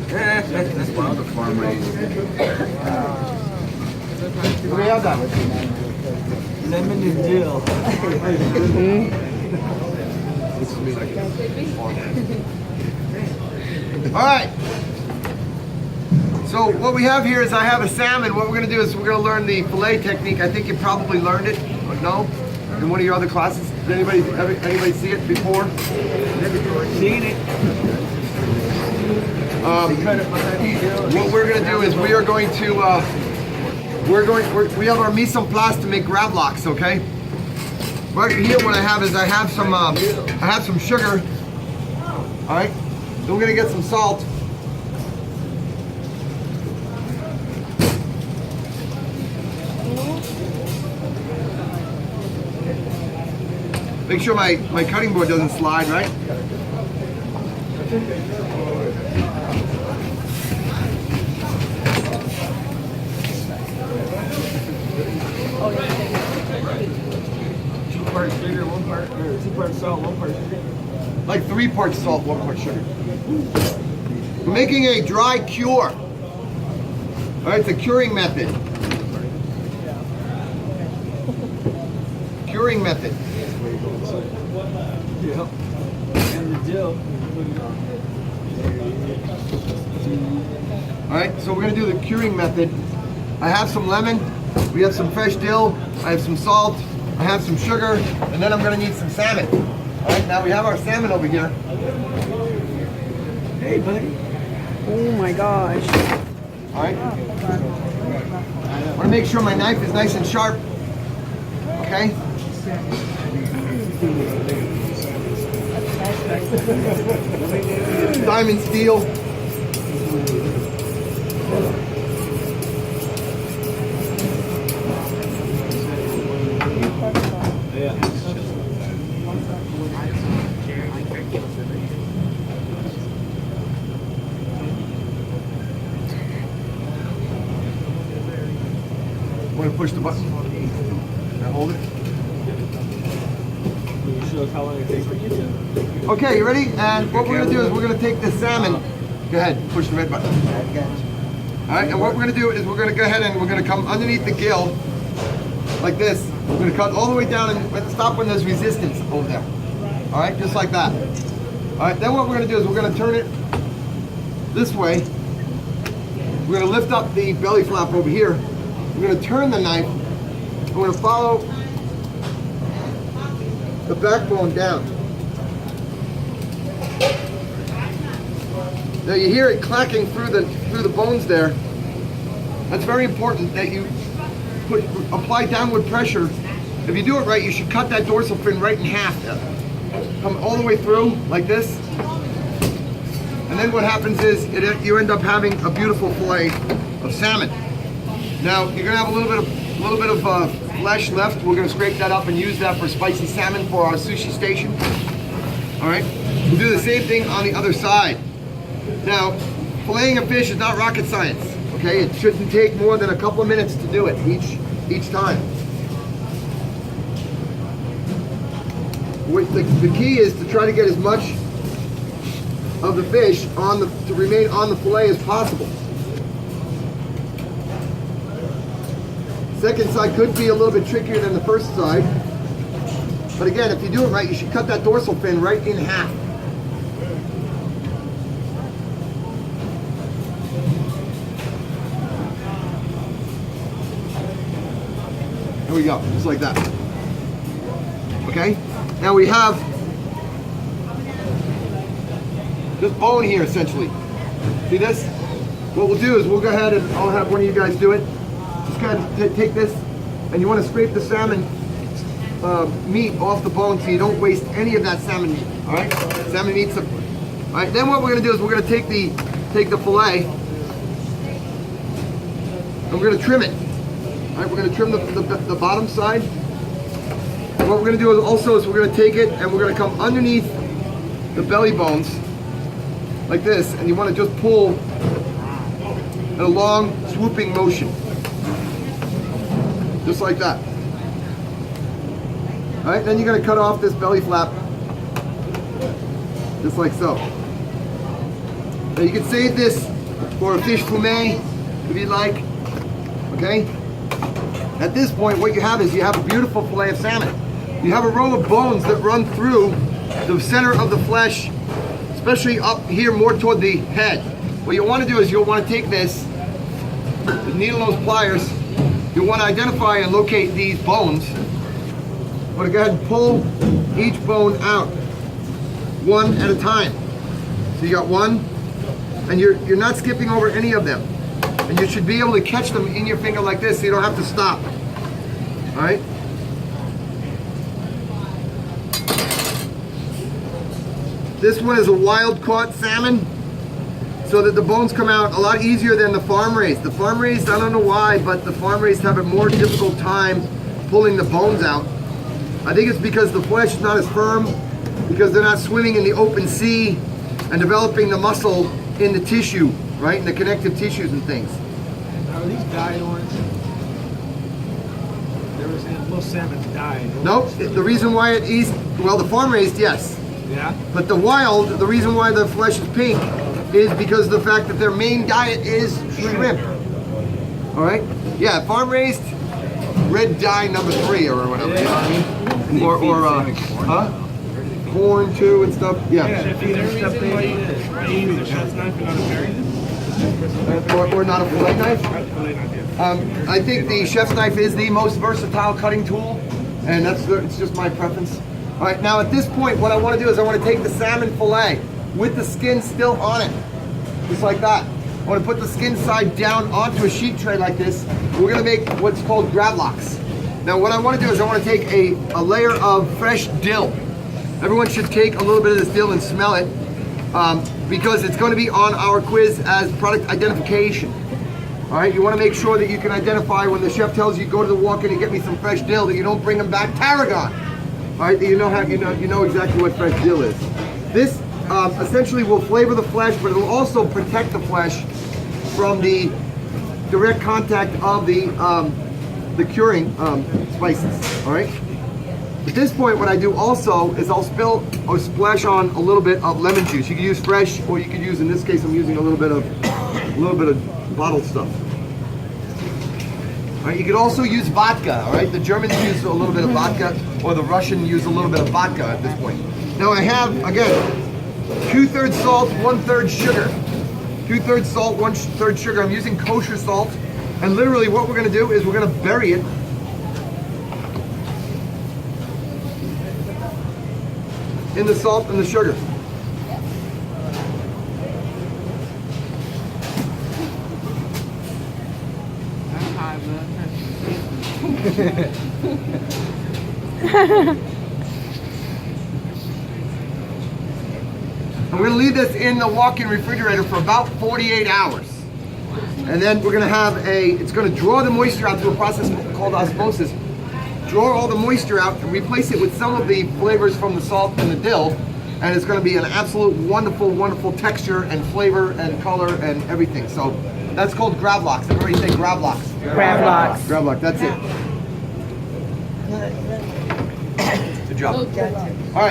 That's wild, the farm raised. Lemon and dill. All right. So what we have here is I have a salmon. What we're going to do is we're going to learn the fillet technique. I think you probably learned it, or no, in one of your other classes. Did anybody see it before? Seen it. What we're going to do is we are going to we have our mise en place to make gravlax. Okay. Right here, what I have is I have some sugar. All right. Then we're going to get some salt. Make sure my cutting board doesn't slide, right? Two parts sugar, 2 parts salt, 1 part sugar. Like 3 parts salt, 1 part sugar. We're making a dry cure. All right, it's a curing method. Curing method. Yeah. And the dill. All right, so we're gonna do the curing method. I have some lemon, we have some fresh dill, I have some salt, I have some sugar, and then I'm gonna need some salmon. All right, now we have our salmon over here. Hey, buddy. Oh my gosh. All right. I wanna make sure my knife is nice and sharp. Okay? Diamond steel. Want to push the button? Can I hold it? Show us how long it takes for you to. Okay, you ready? And what we're going to do is we're going to take the salmon. Go ahead, push the red button. All right, and what we're going to do is we're going to go ahead and we're going to come underneath the gill like this. We're going to cut all the way down and stop when there's resistance over there. All right, just like that. All right, then what we're going to do is we're going to turn it this way. We're going to lift up the belly flap over here. We're going to turn the knife. We're going to follow the backbone down. Now you hear it clacking through the bones there. That's very important that you apply downward pressure. If you do it right, you should cut that dorsal fin right in half. Come all the way through like this. And then what happens is you end up having a beautiful fillet of salmon. Now you're gonna have a little bit of flesh left. We're gonna scrape that up and use that for spicy salmon for our sushi station. All right. We'll do the same thing on the other side. Now, filleting a fish is not rocket science. Okay, it shouldn't take more than a couple of minutes to do it each time. The key is to try to get as much of the fish to remain on the fillet as possible. Second side could be a little bit trickier than the first side. But again, if you do it right, you should cut that dorsal fin right in half. There we go, just like that. Okay? Now we have this bone here, essentially. See this? What we'll do is we'll go ahead and I'll have one of you guys do it. Just kind of take this, and you want to scrape the salmon meat off the bone so you don't waste any of that salmon meat. All right? Salmon meat's all right. Then what we're going to do is we're going to take the fillet and we're going to trim it. All right? We're going to trim the bottom side. And what we're going to do is we're going to take it and we're going to come underneath the belly bones like this, and you want to just pull in a long swooping motion. Just like that. All right, then you're going to cut off this belly flap, just like so. Now you can save this for a fish fumet if you'd like. Okay? At this point, what you have is you have a beautiful fillet of salmon. You have a row of bones that run through the center of the flesh, especially up here more toward the head. What you want to do is you'll want to take this with needle nose pliers. You'll want to identify and locate these bones. I'm going to go ahead and pull each bone out one at a time. So you got one, and you're not skipping over any of them. And you should be able to catch them in your finger like this so you don't have to stop. All right? This one is a wild caught salmon, so that the bones come out a lot easier than the farm raised. The farm raised, I don't know why, but the farm raised have a more difficult time pulling the bones out. I think it's because the flesh is not as firm, because they're not swimming in the open sea and developing the muscle in the tissue, right, in the connective tissues and things. Now, are these dyed orange? There was most salmon dyed. Nope, the reason why it is, well, the farm raised, yes. Yeah? But the wild, the reason why the flesh is pink is because of the fact that their main diet is shrimp. All right? Yeah, farm raised, red dye number 3 or whatever, you know what I mean? Or huh? Corn too and stuff, yeah. Is there a reason why you use a chef's knife and not a paring? Or not a fillet knife? Fillet knife, yeah. I think the chef's knife is the most versatile cutting tool, and it's just my preference. All right, now at this point, what I want to do is I want to take the salmon fillet with the skin still on it, just like that. I want to put the skin side down onto a sheet tray like this. We're going to make what's called gravlax. Now what I want to do is I want to take a layer of fresh dill. Everyone should take a little bit of this dill and smell it, because it's going to be on our quiz as product identification. All right, you want to make sure that you can identify when the chef tells you go to the walk-in and get me some fresh dill, that you don't bring them back tarragon. All right, that you know exactly what fresh dill is. This essentially will flavor the flesh, but it will also protect the flesh from the direct contact of the curing spices. All right. At this point, what I do also is I'll spill or splash on a little bit of lemon juice. You can use fresh, or you could use, in this case, I'm using a little bit of bottled stuff. All right, you could also use vodka. All right, the Germans use a little bit of vodka, or the Russian use a little bit of vodka at this point. Now I have, again, 2/3 salt, 1/3 sugar. 2/3 salt, 1/3 sugar. I'm using kosher salt, and literally what we're going to do is we're going to bury it in the salt and the sugar. I'm going to leave this in the walk-in refrigerator for about 48 hours. And then we're going to have it's going to draw the moisture out through a process called osmosis. Draw all the moisture out and replace it with some of the flavors from the salt and the dill. And it's going to be an absolute wonderful, wonderful texture and flavor and color and everything. So that's called gravlax. Everybody say gravlax. Gravlax. Gravlax, that's it. Good job. All right.